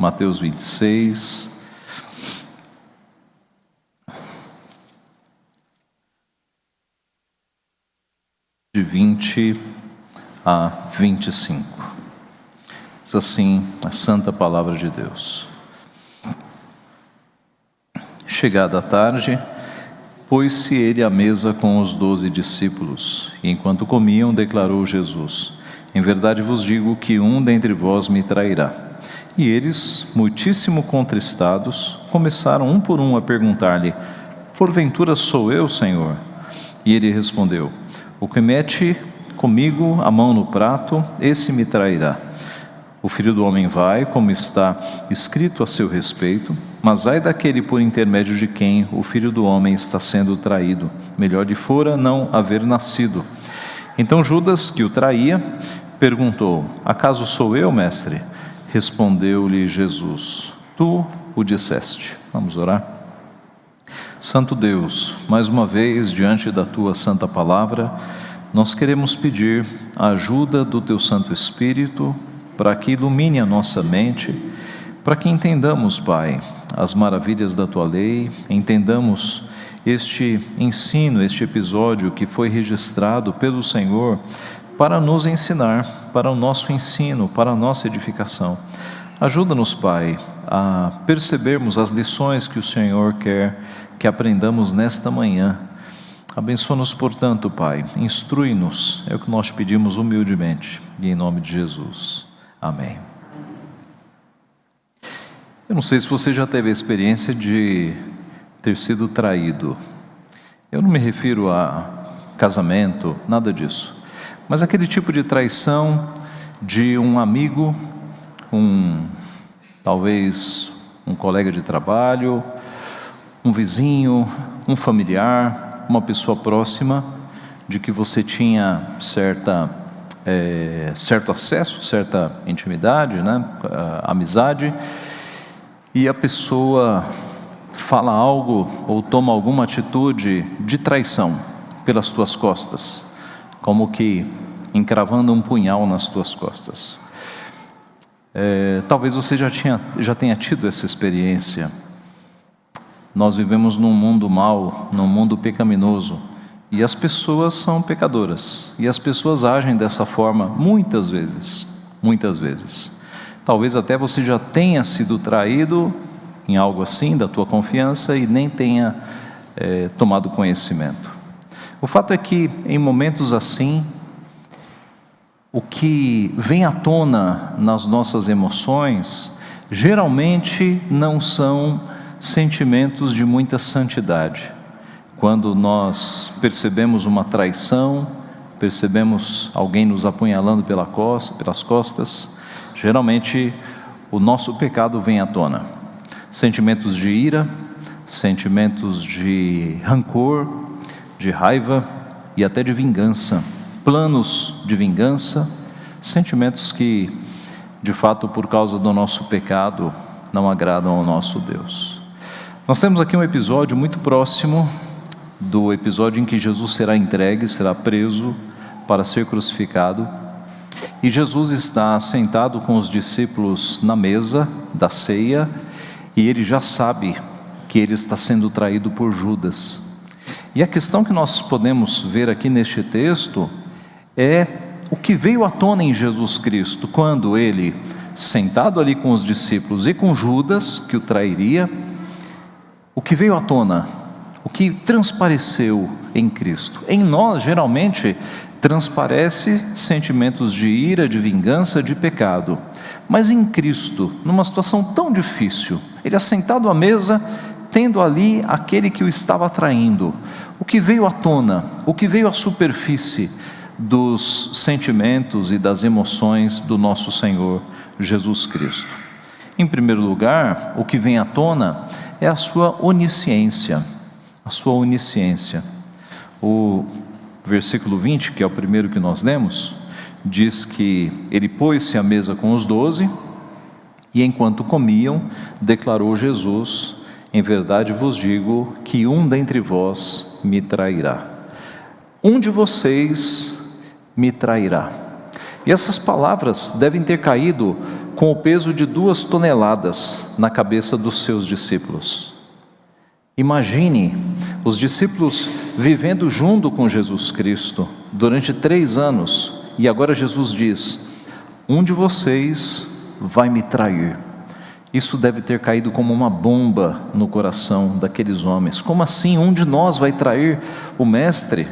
Mateus 26, de 20 a 25. Diz assim a santa palavra de Deus. Chegada a tarde, pôs-se ele à mesa com os 12 discípulos, e enquanto comiam, declarou Jesus: em verdade vos digo que um dentre vós me trairá. E eles, muitíssimo contristados, começaram um por um a perguntar-lhe: porventura sou eu, Senhor? E ele respondeu: o que mete comigo a mão no prato, esse me trairá. O Filho do Homem vai, como está escrito a seu respeito, mas ai daquele por intermédio de quem o Filho do Homem está sendo traído. Melhor lhe fora não haver nascido. Então Judas, que o traía, perguntou: acaso sou eu, mestre? Respondeu-lhe Jesus: tu o disseste. Vamos orar? Santo Deus, mais uma vez, diante da tua santa palavra, nós queremos pedir a ajuda do teu Santo Espírito para que ilumine a nossa mente, para que entendamos, Pai, as maravilhas da tua lei, entendamos este ensino, este episódio que foi registrado pelo Senhor para nos ensinar, para o nosso ensino, para a nossa edificação. Ajuda-nos, Pai, a percebermos as lições que o Senhor quer que aprendamos nesta manhã. Abençoa-nos, portanto, Pai, instrui-nos, é o que nós pedimos humildemente, e em nome de Jesus. Amém. Eu não sei se você já teve a experiência de ter sido traído. Eu não me refiro a casamento, nada disso. Mas aquele tipo de traição de um amigo, talvez um colega de trabalho, um vizinho, um familiar, uma pessoa próxima, de que você tinha certo acesso, certa intimidade, amizade, e a pessoa fala algo ou toma alguma atitude de traição pelas tuas costas, como que encravando um punhal nas tuas costas. Talvez você já tenha tido essa experiência. Nós vivemos num mundo mau, num mundo pecaminoso, e as pessoas são pecadoras, e as pessoas agem dessa forma muitas vezes. Talvez até você já tenha sido traído em algo assim, da tua confiança, e nem tenha tomado conhecimento. O fato é que em momentos assim, o que vem à tona nas nossas emoções, geralmente não são sentimentos de muita santidade. Quando nós percebemos uma traição, percebemos alguém nos apunhalando pelas costas, geralmente o nosso pecado vem à tona. Sentimentos de ira, sentimentos de rancor, de raiva e até de vingança. Planos de vingança, sentimentos que, de fato, por causa do nosso pecado, não agradam ao nosso Deus. Nós temos aqui um episódio muito próximo do episódio em que Jesus será entregue, será preso para ser crucificado, e Jesus está sentado com os discípulos na mesa da ceia, e ele já sabe que ele está sendo traído por Judas. E a questão que nós podemos ver aqui neste texto é o que veio à tona em Jesus Cristo, quando ele, sentado ali com os discípulos e com Judas, que o trairia, o que veio à tona, o que transpareceu em Cristo. Em nós, geralmente, transparece sentimentos de ira, de vingança, de pecado. Mas em Cristo, numa situação tão difícil, ele assentado à mesa, tendo ali aquele que o estava traindo, o que veio à tona, o que veio à superfície dos sentimentos e das emoções do nosso Senhor Jesus Cristo. Em primeiro lugar, o que vem à tona é a sua onisciência, O versículo 20, que é o primeiro que nós lemos, diz que ele pôs-se à mesa com os 12, e enquanto comiam, declarou Jesus: em verdade vos digo que um dentre vós me trairá. Um de vocês me trairá. E essas palavras devem ter caído com o peso de 2 toneladas na cabeça dos seus discípulos. Imagine os discípulos vivendo junto com Jesus Cristo durante 3 anos, e agora Jesus diz: um de vocês vai me trair. Isso deve ter caído como uma bomba no coração daqueles homens. Como assim um de nós vai trair o Mestre?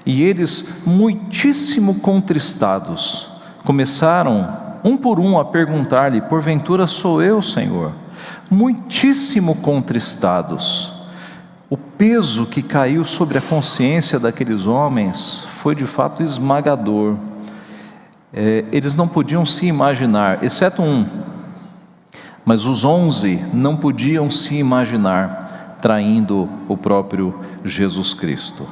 E eles, muitíssimo contristados, começaram um por um a perguntar-lhe: porventura sou eu, Senhor? Muitíssimo contristados. O peso que caiu sobre a consciência daqueles homens foi de fato esmagador. Eles não podiam se imaginar, exceto um, mas os 11 não podiam se imaginar traindo o próprio Jesus Cristo.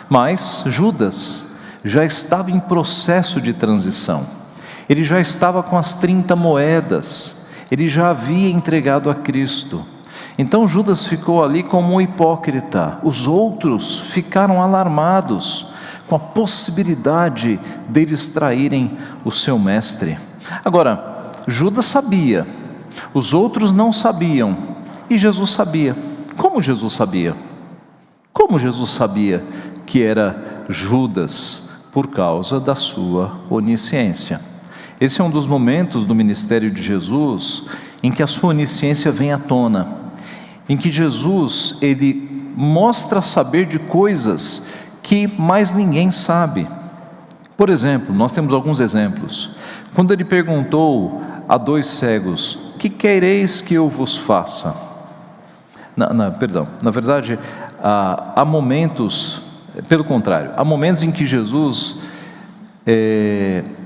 Mas Judas já estava em processo de transição. Ele já estava com as 30 moedas, ele já havia entregado a Cristo. Então Judas ficou ali como um hipócrita. Os outros ficaram alarmados com a possibilidade deles traírem o seu mestre. Agora, Judas sabia, os outros não sabiam, e Jesus sabia. Como Jesus sabia? Como Jesus sabia que era Judas? Por causa da sua onisciência. Esse é um dos momentos do ministério de Jesus em que a sua onisciência vem à tona, em que Jesus, ele mostra saber de coisas que mais ninguém sabe. Por exemplo, nós temos alguns exemplos. Quando ele perguntou a 2 cegos: que quereis que eu vos faça? Na verdade, há momentos, pelo contrário, há momentos em que Jesus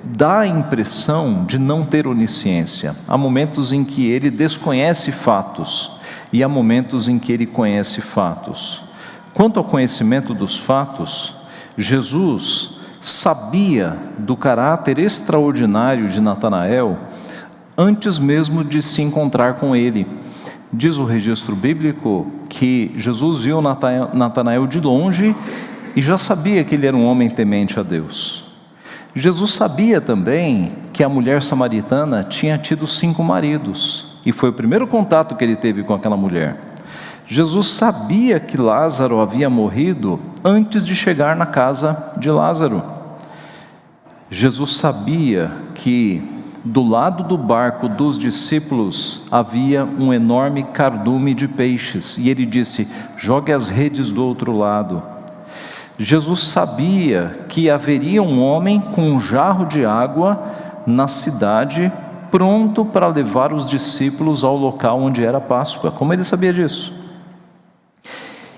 dá a impressão de não ter onisciência. Há momentos em que ele desconhece fatos, e há momentos em que ele conhece fatos. Quanto ao conhecimento dos fatos, Jesus sabia do caráter extraordinário de Natanael antes mesmo de se encontrar com ele. Diz o registro bíblico que Jesus viu Natanael de longe e já sabia que ele era um homem temente a Deus. Jesus sabia também que a mulher samaritana tinha tido 5 maridos, e foi o primeiro contato que ele teve com aquela mulher. Jesus sabia que Lázaro havia morrido antes de chegar na casa de Lázaro. Jesus sabia que do lado do barco dos discípulos havia um enorme cardume de peixes, e ele disse: jogue as redes do outro lado. Jesus sabia que haveria um homem com um jarro de água na cidade, pronto para levar os discípulos ao local onde era a Páscoa. Como ele sabia disso?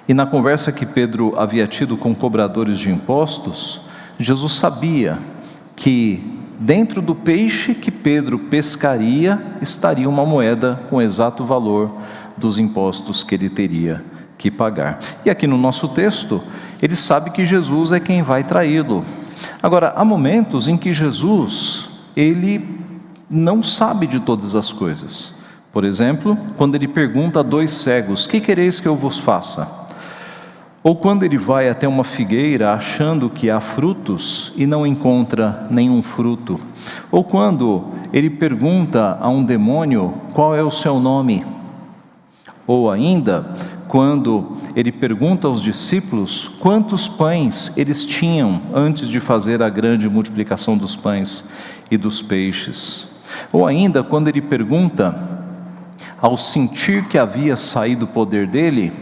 E na conversa que Pedro havia tido com cobradores de impostos, Jesus sabia que dentro do peixe que Pedro pescaria estaria uma moeda com o exato valor dos impostos que ele teria que pagar. E aqui no nosso texto, ele sabe que Jesus é quem vai traí-lo. Agora, há momentos em que Jesus, ele não sabe de todas as coisas. Por exemplo, quando ele pergunta a 2 cegos: que quereis que eu vos faça? Ou quando ele vai até uma figueira achando que há frutos e não encontra nenhum fruto. Ou quando ele pergunta a um demônio: qual é o seu nome? Ou ainda, quando ele pergunta aos discípulos quantos pães eles tinham antes de fazer a grande multiplicação dos pães e dos peixes. Ou ainda, quando ele pergunta, ao sentir que havia saído o poder dele,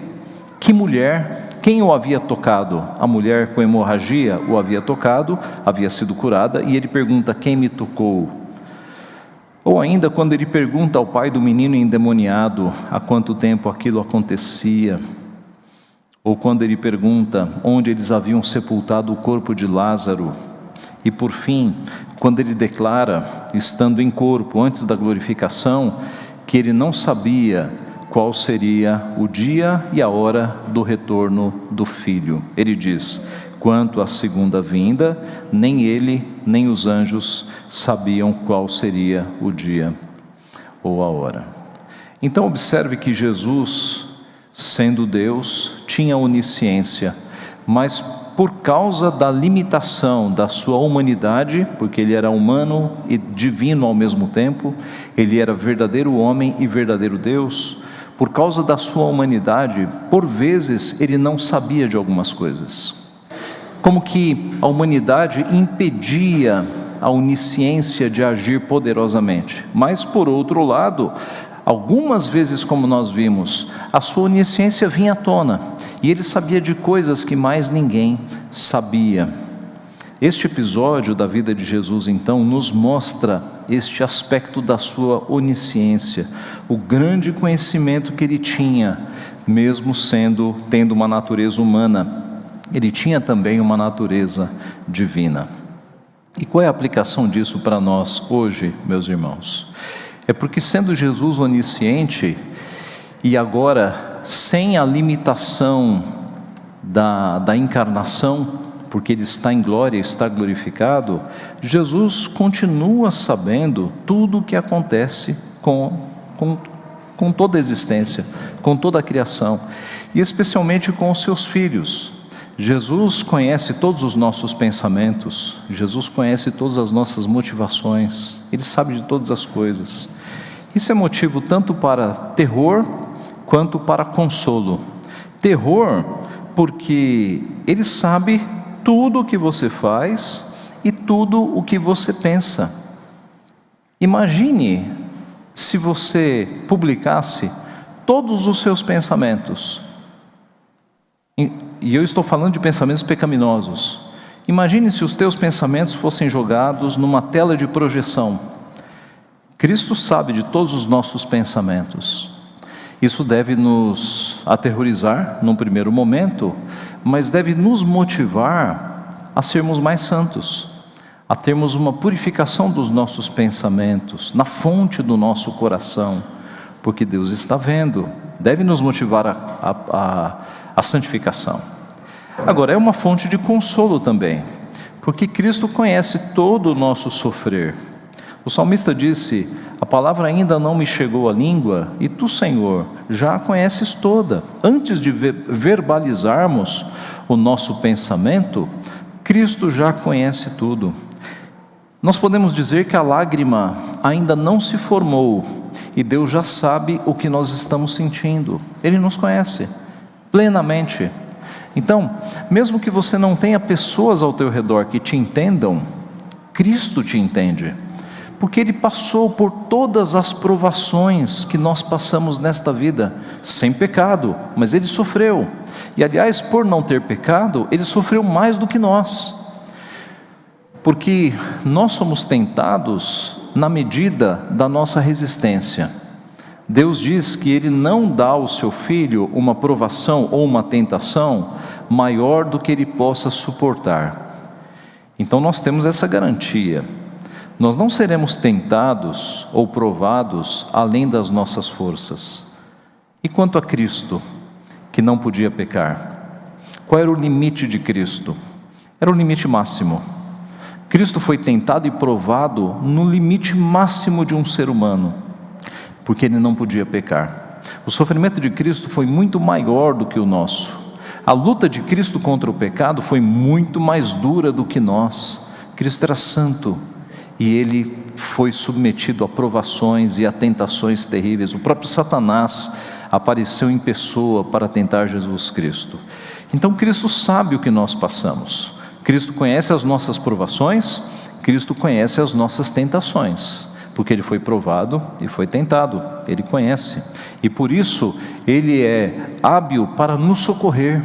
que mulher, quem o havia tocado? A mulher com hemorragia o havia tocado, havia sido curada, e ele pergunta: quem me tocou? Ou ainda quando ele pergunta ao pai do menino endemoniado há quanto tempo aquilo acontecia. Ou quando ele pergunta onde eles haviam sepultado o corpo de Lázaro. E por fim, quando ele declara, estando em corpo antes da glorificação, que ele não sabia qual seria o dia e a hora do retorno do Filho. Ele diz: quanto à segunda vinda, nem ele, nem os anjos sabiam qual seria o dia ou a hora. Então observe que Jesus, sendo Deus, tinha onisciência, mas por causa da limitação da sua humanidade, porque ele era humano e divino ao mesmo tempo, ele era verdadeiro homem e verdadeiro Deus, por causa da sua humanidade, por vezes ele não sabia de algumas coisas. Como que a humanidade impedia a onisciência de agir poderosamente. Mas, por outro lado, algumas vezes, como nós vimos, a sua onisciência vinha à tona, e ele sabia de coisas que mais ninguém sabia. Este episódio da vida de Jesus, então, nos mostra este aspecto da sua onisciência, o grande conhecimento que ele tinha, mesmo tendo uma natureza humana. Ele tinha também uma natureza divina. E qual é a aplicação disso para nós hoje, meus irmãos? É porque, sendo Jesus onisciente, e agora sem a limitação da encarnação, porque ele está em glória, está glorificado, Jesus continua sabendo tudo o que acontece com toda a existência, com toda a criação, e especialmente com os seus filhos. Jesus conhece todos os nossos pensamentos, Jesus conhece todas as nossas motivações, Ele sabe de todas as coisas. Isso é motivo tanto para terror, quanto para consolo. Terror, porque Ele sabe tudo o que você faz e tudo o que você pensa. Imagine se você publicasse todos os seus pensamentos, e eu estou falando de pensamentos pecaminosos. Imagine se os teus pensamentos fossem jogados numa tela de projeção. Cristo sabe de todos os nossos pensamentos. Isso deve nos aterrorizar num primeiro momento, mas deve nos motivar a sermos mais santos, a termos uma purificação dos nossos pensamentos, na fonte do nosso coração, porque Deus está vendo. Deve nos motivar a santificação. Agora, é uma fonte de consolo também, porque Cristo conhece todo o nosso sofrer. O salmista disse: a palavra ainda não me chegou à língua, e tu, Senhor, já a conheces toda. Antes de verbalizarmos o nosso pensamento, Cristo já conhece tudo. Nós podemos dizer que a lágrima ainda não se formou, e Deus já sabe o que nós estamos sentindo. Ele nos conhece plenamente. Então, mesmo que você não tenha pessoas ao teu redor que te entendam, Cristo te entende, porque Ele passou por todas as provações que nós passamos nesta vida, sem pecado, mas Ele sofreu. E aliás, por não ter pecado, Ele sofreu mais do que nós, porque nós somos tentados na medida da nossa resistência. Deus diz que Ele não dá ao seu Filho uma provação ou uma tentação maior do que Ele possa suportar. Então nós temos essa garantia. Nós não seremos tentados ou provados além das nossas forças. E quanto a Cristo, que não podia pecar, qual era o limite de Cristo? Era o limite máximo. Cristo foi tentado e provado no limite máximo de um ser humano, porque Ele não podia pecar. O sofrimento de Cristo foi muito maior do que o nosso. A luta de Cristo contra o pecado foi muito mais dura do que nós. Cristo era santo, e Ele foi submetido a provações e a tentações terríveis. O próprio Satanás apareceu em pessoa para tentar Jesus Cristo. Então Cristo sabe o que nós passamos. Cristo conhece as nossas provações, Cristo conhece as nossas tentações, porque Ele foi provado e foi tentado, Ele conhece, e por isso Ele é hábil para nos socorrer,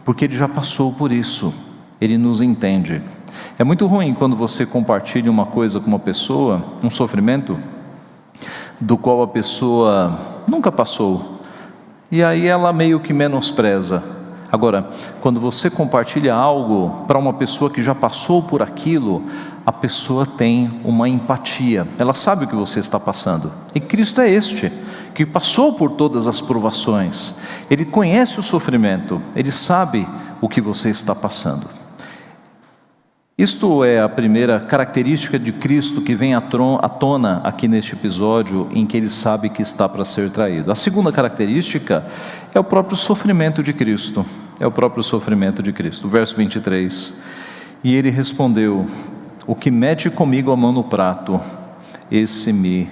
porque Ele já passou por isso, Ele nos entende. É muito ruim quando você compartilha uma coisa com uma pessoa, um sofrimento, do qual a pessoa nunca passou, e aí ela meio que menospreza. Agora, quando você compartilha algo para uma pessoa que já passou por aquilo, a pessoa tem uma empatia, ela sabe o que você está passando. E Cristo é este, que passou por todas as provações, Ele conhece o sofrimento, Ele sabe o que você está passando. Isto é a primeira característica de Cristo que vem à tona aqui neste episódio, em que Ele sabe que está para ser traído. A segunda característica é o próprio sofrimento de Cristo. é o próprio sofrimento de Cristo. Verso 23, e ele respondeu: o que mete comigo a mão no prato, esse me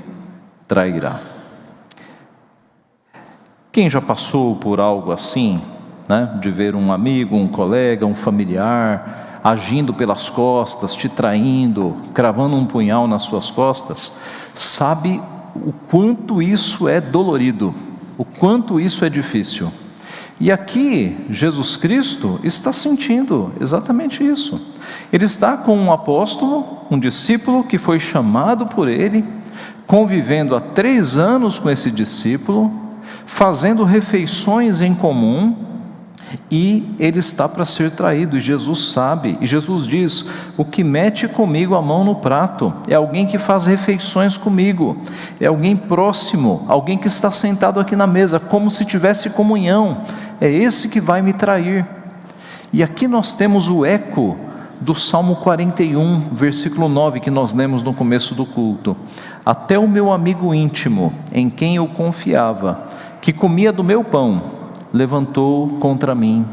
trairá. Quem já passou por algo assim, né? De ver um amigo, um colega, um familiar agindo pelas costas, te traindo, cravando um punhal nas suas costas, sabe o quanto isso é dolorido, o quanto isso é difícil. E aqui Jesus Cristo está sentindo exatamente isso. Ele está com um apóstolo, um discípulo que foi chamado por ele, convivendo há 3 anos com esse discípulo, fazendo refeições em comum, e ele está para ser traído, e Jesus sabe, e Jesus diz: o que mete comigo a mão no prato, é alguém que faz refeições comigo, é alguém próximo, alguém que está sentado aqui na mesa, como se tivesse comunhão, é esse que vai me trair. E aqui nós temos o eco do Salmo 41, versículo 9, que nós lemos no começo do culto: até o meu amigo íntimo, em quem eu confiava, que comia do meu pão, levantou contra mim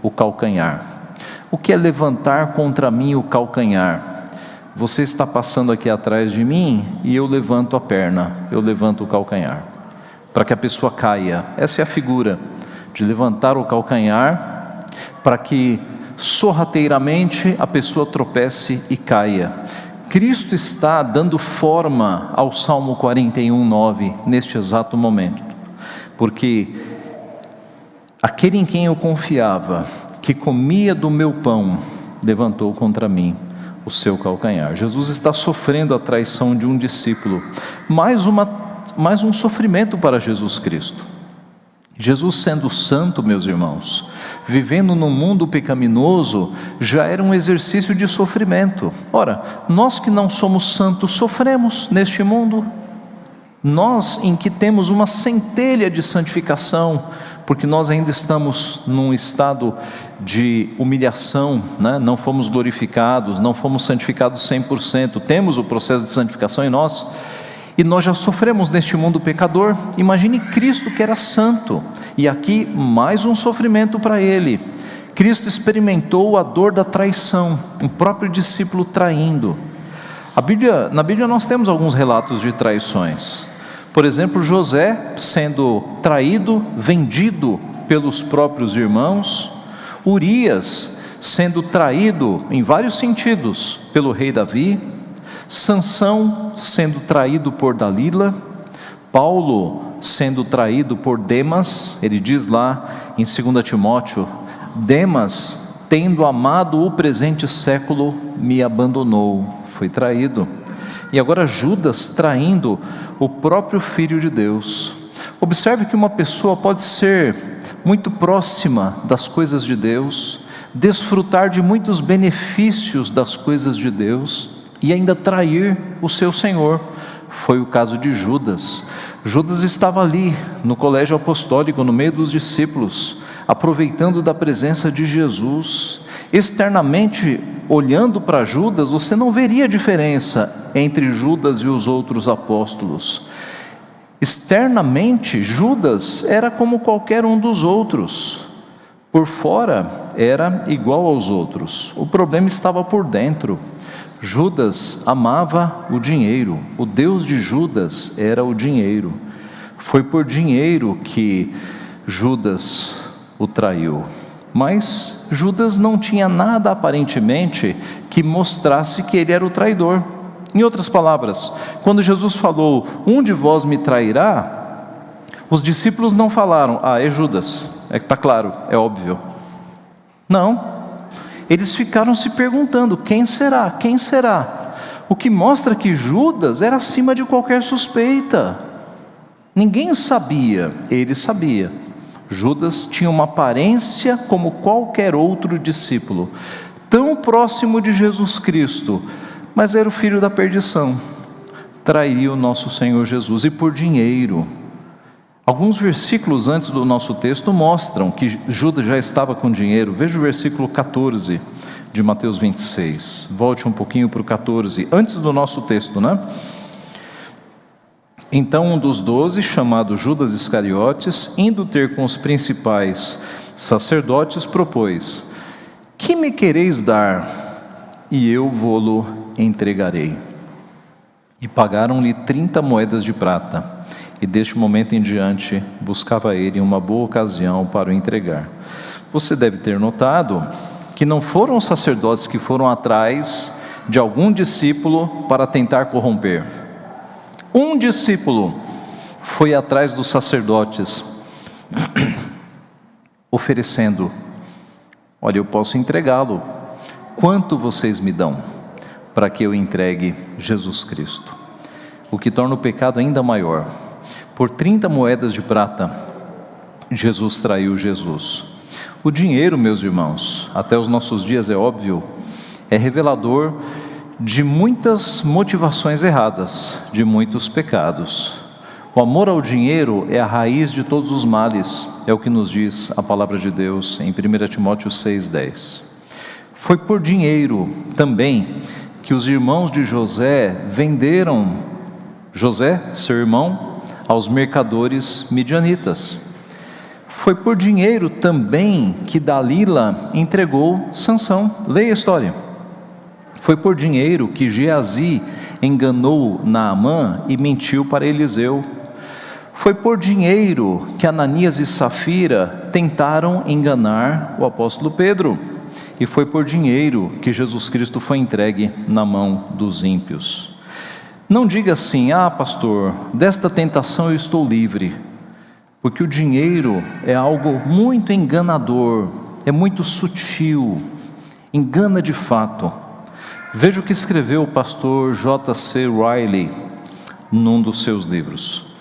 o calcanhar. O que é levantar contra mim o calcanhar? Você está passando aqui atrás de mim e eu levanto a perna, eu levanto o calcanhar, para que a pessoa caia. Essa é a figura de levantar o calcanhar, para que sorrateiramente a pessoa tropece e caia. Cristo está dando forma ao Salmo 41, 9, neste exato momento, porque aquele em quem eu confiava, que comia do meu pão, levantou contra mim o seu calcanhar. Jesus está sofrendo a traição de um discípulo, mais um sofrimento para Jesus Cristo. Jesus, sendo santo, meus irmãos, vivendo num mundo pecaminoso, já era um exercício de sofrimento. Ora, nós que não somos santos sofremos neste mundo. Nós em que temos uma centelha de santificação, porque nós ainda estamos num estado de humilhação, né? Não fomos glorificados, não fomos santificados 100%, temos o processo de santificação em nós, e nós já sofremos neste mundo pecador. Imagine Cristo, que era santo, e aqui mais um sofrimento para ele. Cristo experimentou a dor da traição, um próprio discípulo traindo. Na Bíblia nós temos alguns relatos de traições. Por exemplo, José sendo traído, vendido pelos próprios irmãos. Urias sendo traído em vários sentidos pelo rei Davi. Sansão sendo traído por Dalila. Paulo sendo traído por Demas. Ele diz lá em 2 Timóteo: Demas, tendo amado o presente século, me abandonou. Foi traído. E agora Judas traindo o próprio Filho de Deus. Observe que uma pessoa pode ser muito próxima das coisas de Deus, desfrutar de muitos benefícios das coisas de Deus e ainda trair o seu Senhor. Foi o caso de Judas. Judas estava ali no colégio apostólico, no meio dos discípulos, aproveitando da presença de Jesus. Externamente, olhando para Judas, você não veria diferença entre Judas e os outros apóstolos. Externamente, Judas era como qualquer um dos outros. Por fora, era igual aos outros. O problema estava por dentro. Judas amava o dinheiro. O Deus de Judas era o dinheiro. Foi por dinheiro que Judas o traiu. Mas Judas não tinha nada aparentemente que mostrasse que ele era o traidor. Em outras palavras, quando Jesus falou: um de vós me trairá, os discípulos não falaram: é Judas, é que está claro, é óbvio. Não, eles ficaram se perguntando: quem será? Quem será? O que mostra que Judas era acima de qualquer suspeita. Ninguém sabia, ele sabia. Judas tinha uma aparência como qualquer outro discípulo, tão próximo de Jesus Cristo, mas era o filho da perdição. Trairia o nosso Senhor Jesus, e por dinheiro. Alguns versículos antes do nosso texto mostram que Judas já estava com dinheiro. Veja o versículo 14 de Mateus 26. Volte um pouquinho para o 14, antes do nosso texto, né? Então um dos 12, chamado Judas Iscariotes, indo ter com os principais sacerdotes, propôs: que me quereis dar, e eu vô-lo entregarei. E pagaram-lhe 30 moedas de prata, e deste momento em diante buscava ele uma boa ocasião para o entregar. Você deve ter notado que não foram os sacerdotes que foram atrás de algum discípulo para tentar corromper. Um discípulo foi atrás dos sacerdotes, oferecendo: olha, eu posso entregá-lo, quanto vocês me dão para que eu entregue Jesus Cristo? O que torna o pecado ainda maior. Por 30 moedas de prata, Jesus traiu Jesus. O dinheiro, meus irmãos, até os nossos dias é óbvio, é revelador de muitas motivações erradas, de muitos pecados. O amor ao dinheiro é a raiz de todos os males, é o que nos diz a palavra de Deus em 1 Timóteo 6,10. Foi por dinheiro também que os irmãos de José venderam José, seu irmão, aos mercadores midianitas. Foi por dinheiro também que Dalila entregou Sansão. Leia a história. Foi por dinheiro que Geazi enganou Naamã e mentiu para Eliseu. Foi por dinheiro que Ananias e Safira tentaram enganar o apóstolo Pedro. E foi por dinheiro que Jesus Cristo foi entregue na mão dos ímpios. Não diga assim: ah, pastor, desta tentação eu estou livre. Porque o dinheiro é algo muito enganador, é muito sutil, engana de fato. Veja o que escreveu o pastor J.C. Riley num dos seus livros.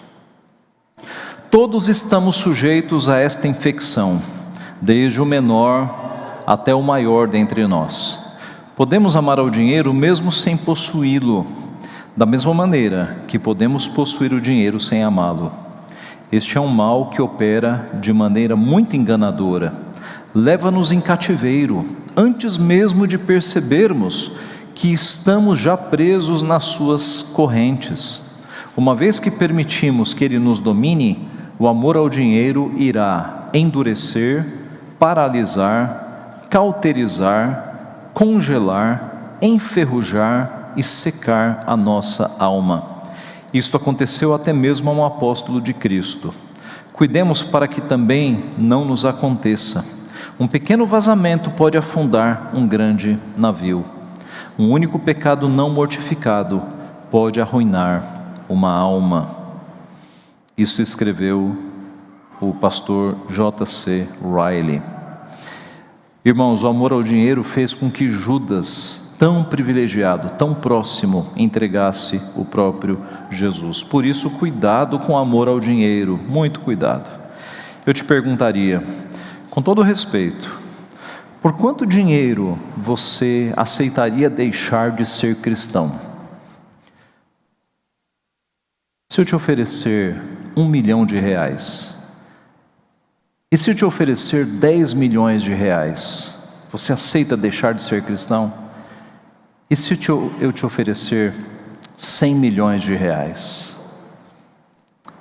Todos estamos sujeitos a esta infecção, desde o menor até o maior dentre nós. Podemos amar ao dinheiro mesmo sem possuí-lo, da mesma maneira que podemos possuir o dinheiro sem amá-lo. Este é um mal que opera de maneira muito enganadora, leva-nos em cativeiro, antes mesmo de percebermos que estamos já presos nas suas correntes. Uma vez que permitimos que ele nos domine, o amor ao dinheiro irá endurecer, paralisar, cauterizar, congelar, enferrujar e secar a nossa alma. Isto aconteceu até mesmo a um apóstolo de Cristo. Cuidemos para que também não nos aconteça. Um pequeno vazamento pode afundar um grande navio. Um único pecado não mortificado pode arruinar uma alma. Isto escreveu o pastor J.C. Riley. Irmãos, o amor ao dinheiro fez com que Judas, tão privilegiado, tão próximo, entregasse o próprio Jesus. Por isso, cuidado com o amor ao dinheiro, muito cuidado. Eu te perguntaria, com todo respeito, por quanto dinheiro você aceitaria deixar de ser cristão? Se eu te oferecer R$1 milhão, e se eu te oferecer R$10 milhões, você aceita deixar de ser cristão? E se eu te oferecer R$100 milhões?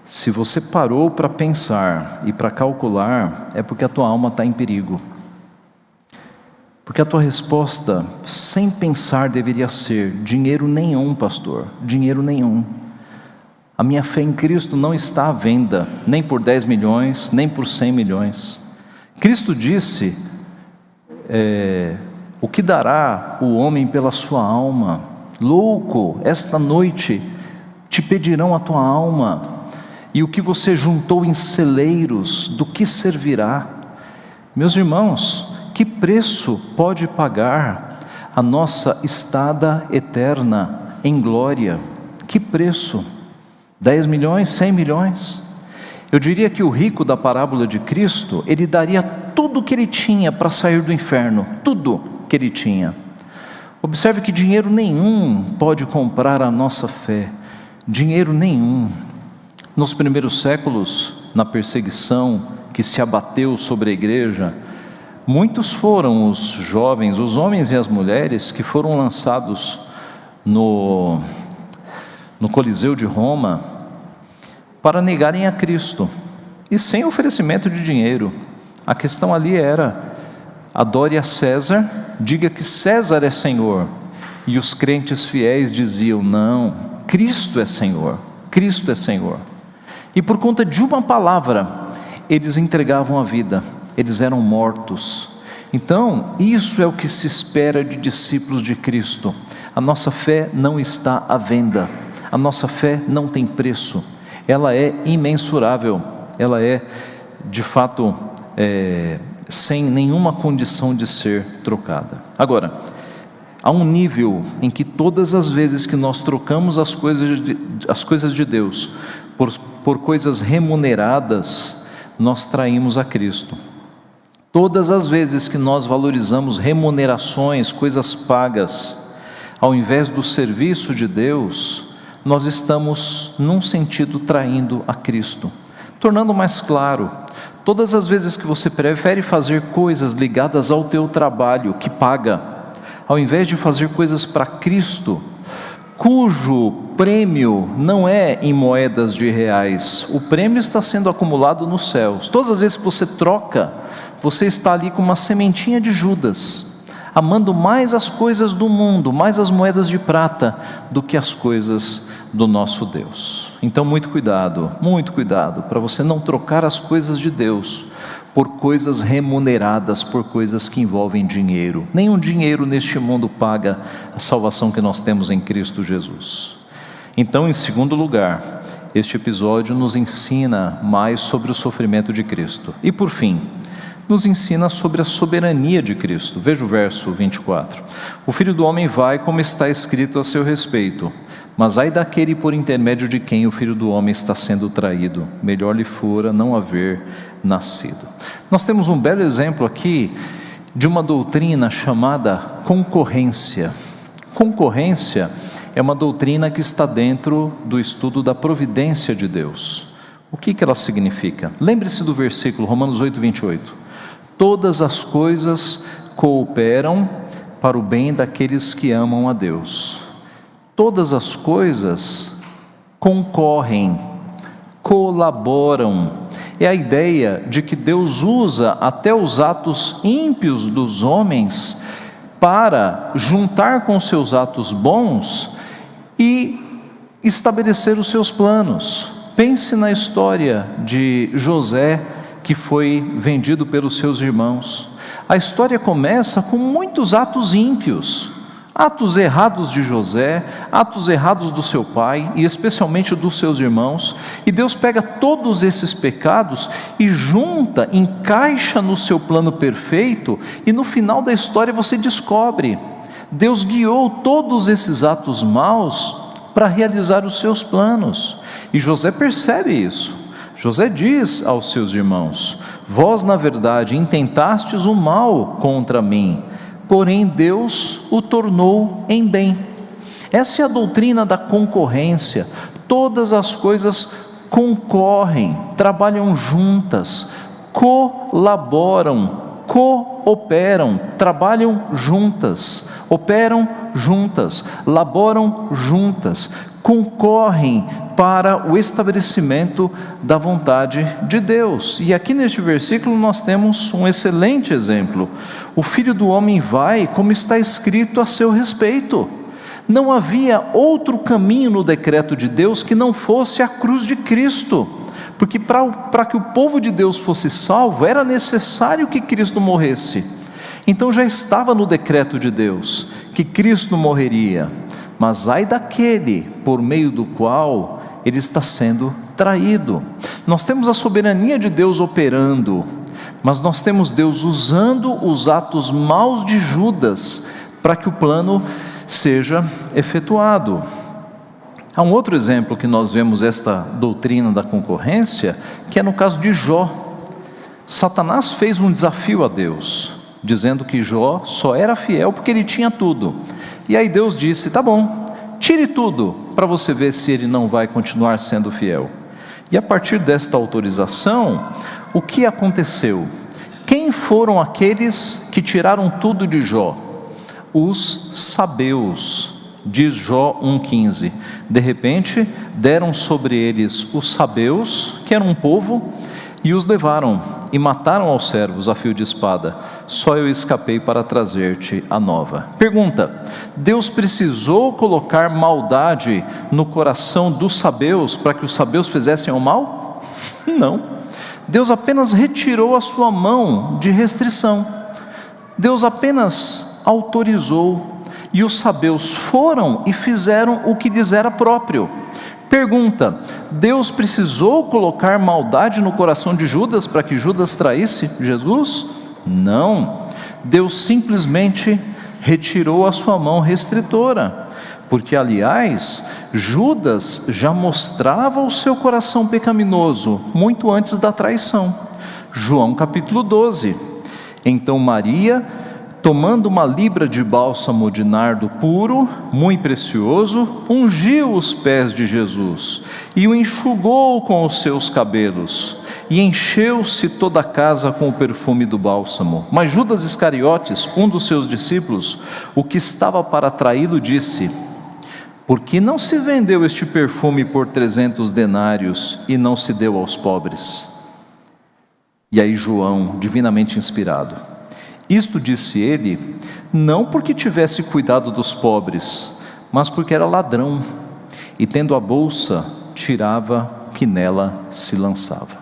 Se você parou para pensar e para calcular, é porque a tua alma está em perigo. Porque a tua resposta, sem pensar, deveria ser: dinheiro nenhum, pastor, dinheiro nenhum. A minha fé em Cristo não está à venda, nem por 10 milhões, nem por 100 milhões. Cristo disse: o que dará o homem pela sua alma? Louco, esta noite te pedirão a tua alma, e o que você juntou em celeiros, do que servirá? Meus irmãos, que preço pode pagar a nossa estada eterna em glória? Que preço? 10 milhões, 100 milhões? Eu diria que o rico da parábola de Cristo, ele daria tudo o que ele tinha para sair do inferno, tudo que ele tinha. Observe que dinheiro nenhum pode comprar a nossa fé, dinheiro nenhum. Nos primeiros séculos, na perseguição que se abateu sobre a igreja, muitos foram os jovens, os homens e as mulheres que foram lançados no Coliseu de Roma para negarem a Cristo, e sem oferecimento de dinheiro. A questão ali era: adore a César, diga que César é Senhor. E os crentes fiéis diziam: não, Cristo é Senhor, Cristo é Senhor. E por conta de uma palavra, eles entregavam a vida, eles eram mortos. Então, isso é o que se espera de discípulos de Cristo. A nossa fé não está à venda, a nossa fé não tem preço, ela é imensurável, ela é, de fato, sem nenhuma condição de ser trocada. Agora, há um nível em que todas as vezes que nós trocamos as coisas de Deus por coisas remuneradas, nós traímos a Cristo. Todas as vezes que nós valorizamos remunerações, coisas pagas, ao invés do serviço de Deus, nós estamos, num sentido, traindo a Cristo. Tornando mais claro, todas as vezes que você prefere fazer coisas ligadas ao teu trabalho, que paga, ao invés de fazer coisas para Cristo, cujo prêmio não é em moedas de reais, o prêmio está sendo acumulado nos céus. Todas as vezes que você troca, você está ali com uma sementinha de Judas, amando mais as coisas do mundo, mais as moedas de prata, do que as coisas do nosso Deus. Então muito cuidado para você não trocar as coisas de Deus por coisas remuneradas, por coisas que envolvem dinheiro. Nenhum dinheiro neste mundo paga a salvação que nós temos em Cristo Jesus. Então, em segundo lugar, este episódio nos ensina mais sobre o sofrimento de Cristo. E por fim, nos ensina sobre a soberania de Cristo. Veja o verso 24. O Filho do Homem vai como está escrito a seu respeito, mas ai daquele por intermédio de quem o Filho do Homem está sendo traído. Melhor lhe fora não haver nascido. Nós temos um belo exemplo aqui de uma doutrina chamada concorrência. Concorrência é uma doutrina que está dentro do estudo da providência de Deus. O que ela significa? Lembre-se do versículo Romanos 8:28. Todas as coisas cooperam para o bem daqueles que amam a Deus. Todas as coisas concorrem, colaboram. É a ideia de que Deus usa até os atos ímpios dos homens para juntar com seus atos bons e estabelecer os seus planos. Pense na história de José, que foi vendido pelos seus irmãos. A história começa com muitos atos ímpios, atos errados de José, atos errados do seu pai e especialmente dos seus irmãos, e Deus pega todos esses pecados e junta, encaixa no seu plano perfeito, e no final da história você descobre, Deus guiou todos esses atos maus para realizar os seus planos, e José percebe isso. José diz aos seus irmãos: vós na verdade intentastes o mal contra mim, porém Deus o tornou em bem. Essa é a doutrina da concorrência. Todas as coisas concorrem, trabalham juntas, colaboram, cooperam, trabalham juntas, operam juntas, laboram juntas, concorrem para o estabelecimento da vontade de Deus. E aqui neste versículo nós temos um excelente exemplo. O Filho do Homem vai como está escrito a seu respeito. Não havia outro caminho no decreto de Deus que não fosse a cruz de Cristo, porque para que o povo de Deus fosse salvo, era necessário que Cristo morresse. Então já estava no decreto de Deus que Cristo morreria, mas ai daquele por meio do qual ele está sendo traído. Nós temos a soberania de Deus operando, mas nós temos Deus usando os atos maus de Judas para que o plano seja efetuado. Há um outro exemplo que nós vemos esta doutrina da concorrência, que é no caso de Jó. Satanás fez um desafio a Deus, dizendo que Jó só era fiel porque ele tinha tudo. E aí Deus disse: tá bom, tire tudo, para você ver se ele não vai continuar sendo fiel. E a partir desta autorização, o que aconteceu? Quem foram aqueles que tiraram tudo de Jó? Os sabeus, diz Jó 1,15. De repente, deram sobre eles os sabeus, que eram um povo, e os levaram. e mataram aos servos a fio de espada. Só eu escapei para trazer-te a nova. Pergunta: Deus precisou colocar maldade no coração dos sabeus para que os sabeus fizessem o mal? Não. Deus apenas retirou a sua mão de restrição. Deus apenas autorizou, e os sabeus foram e fizeram o que lhes era próprio. Pergunta: Deus precisou colocar maldade no coração de Judas para que Judas traísse Jesus? Não. Deus simplesmente retirou a sua mão restritora, porque, aliás, Judas já mostrava o seu coração pecaminoso muito antes da traição. João capítulo 12. Então Maria, tomando uma libra de bálsamo de nardo puro, muito precioso, ungiu os pés de Jesus e o enxugou com os seus cabelos, e encheu-se toda a casa com o perfume do bálsamo. Mas Judas Iscariotes, um dos seus discípulos, o que estava para traí-lo, disse: por que não se vendeu este perfume por 300 denários e não se deu aos pobres? E aí João, divinamente inspirado: isto disse ele, não porque tivesse cuidado dos pobres, mas porque era ladrão, e tendo a bolsa, tirava o que nela se lançava.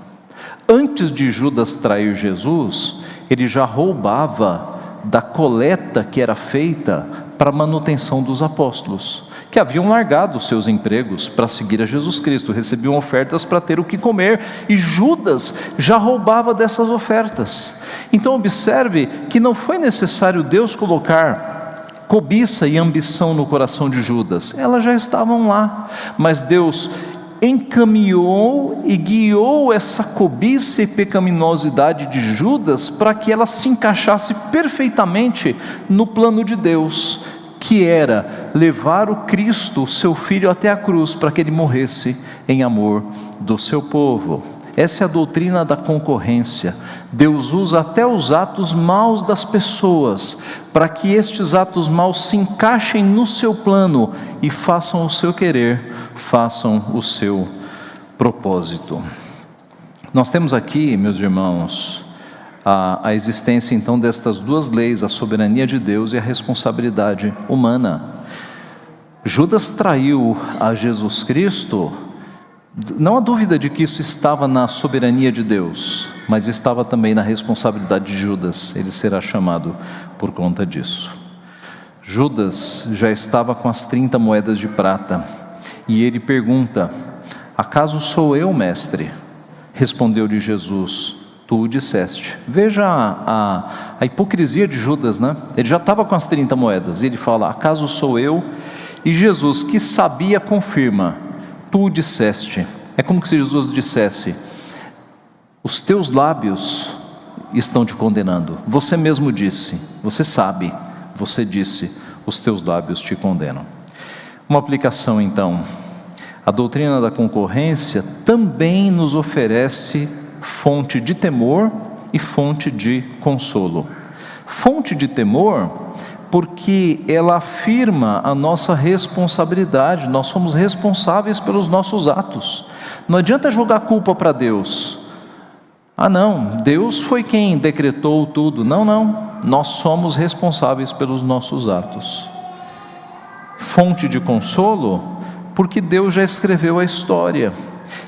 Antes de Judas trair Jesus, ele já roubava da coleta que era feita para a manutenção dos apóstolos, que haviam largado seus empregos para seguir a Jesus Cristo, recebiam ofertas para ter o que comer, e Judas já roubava dessas ofertas. Então observe que não foi necessário Deus colocar cobiça e ambição no coração de Judas, elas já estavam lá, mas Deus encaminhou e guiou essa cobiça e pecaminosidade de Judas para que ela se encaixasse perfeitamente no plano de Deus, que era levar o Cristo, seu Filho, até a cruz, para que ele morresse em amor do seu povo. Essa é a doutrina da concorrência. Deus usa até os atos maus das pessoas, para que estes atos maus se encaixem no seu plano e façam o seu querer, façam o seu propósito. Nós temos aqui, meus irmãos, a existência então destas duas leis, a soberania de Deus e a responsabilidade humana. Judas traiu a Jesus Cristo, não há dúvida de que isso estava na soberania de Deus, mas estava também na responsabilidade de Judas, ele será chamado por conta disso. Judas já estava com as 30 moedas de prata, e ele pergunta: acaso sou eu, mestre? Respondeu-lhe Jesus: tu o disseste. Veja a hipocrisia de Judas, né? Ele já estava com as 30 moedas, e ele fala: acaso sou eu? E Jesus, que sabia, confirma: tu o disseste. É como se Jesus dissesse: os teus lábios estão te condenando, você mesmo disse, você sabe, você disse, os teus lábios te condenam. Uma aplicação então: a doutrina da concorrência também nos oferece fonte de temor e fonte de consolo. Fonte de temor, porque ela afirma a nossa responsabilidade, nós somos responsáveis pelos nossos atos. Não adianta jogar a culpa para Deus. Não, Deus foi quem decretou tudo. Não, nós somos responsáveis pelos nossos atos. Fonte de consolo, porque Deus já escreveu a história,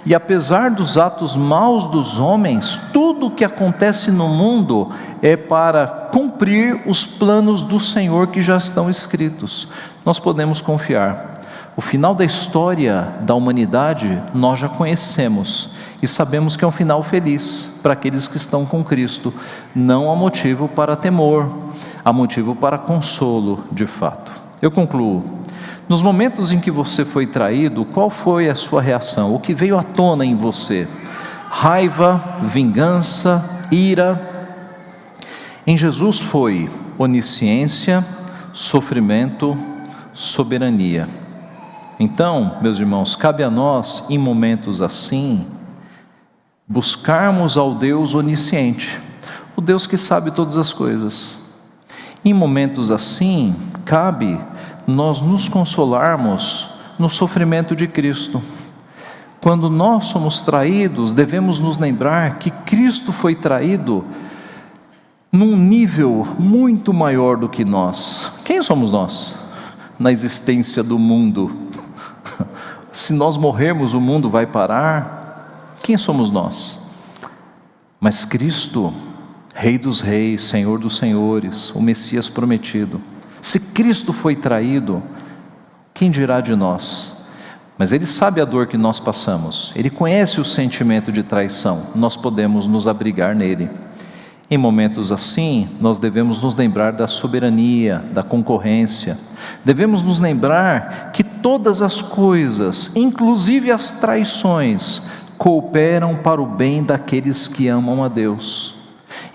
e apesar dos atos maus dos homens, tudo o que acontece no mundo é para cumprir os planos do Senhor que já estão escritos. Nós podemos confiar. O final da história da humanidade nós já conhecemos, e sabemos que é um final feliz para aqueles que estão com Cristo. Não há motivo para temor, há motivo para consolo de fato. Eu concluo. Nos momentos em que você foi traído, qual foi a sua reação? O que veio à tona em você? Raiva, vingança, ira? Em Jesus foi onisciência, sofrimento, soberania. Então, meus irmãos, cabe a nós, em momentos assim, buscarmos ao Deus onisciente, o Deus que sabe todas as coisas. Em momentos assim, cabe nós nos consolarmos no sofrimento de Cristo, Quando nós somos traídos, devemos nos lembrar que Cristo foi traído num nível muito maior do que nós. Quem somos nós na existência do mundo? Se nós morrermos, o mundo vai parar? Quem somos nós? Mas Cristo, Rei dos Reis, Senhor dos Senhores, o Messias prometido. Se Cristo foi traído, quem dirá de nós? Mas Ele sabe a dor que nós passamos, Ele conhece o sentimento de traição, nós podemos nos abrigar nele. Em momentos assim, nós devemos nos lembrar da soberania, da concorrência, devemos nos lembrar que todas as coisas, inclusive as traições, cooperam para o bem daqueles que amam a Deus.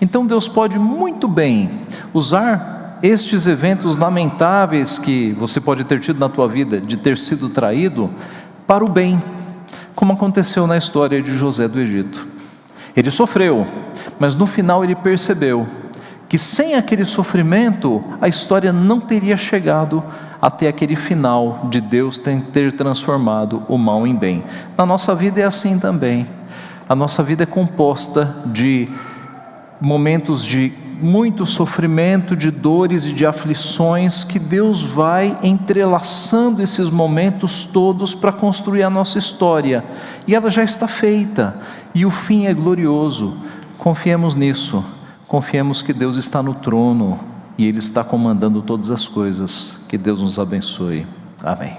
Então Deus pode muito bem usar estes eventos lamentáveis que você pode ter tido na tua vida, de ter sido traído, para o bem, como aconteceu na história de José do Egito. Ele sofreu, mas no final ele percebeu que sem aquele sofrimento, a história não teria chegado até aquele final de Deus ter transformado o mal em bem. Na nossa vida é assim também. A nossa vida é composta de momentos de muito sofrimento, de dores e de aflições, que Deus vai entrelaçando esses momentos todos para construir a nossa história, e ela já está feita, e o fim é glorioso. Confiemos nisso, confiemos que Deus está no trono, e Ele está comandando todas as coisas. Que Deus nos abençoe. Amém.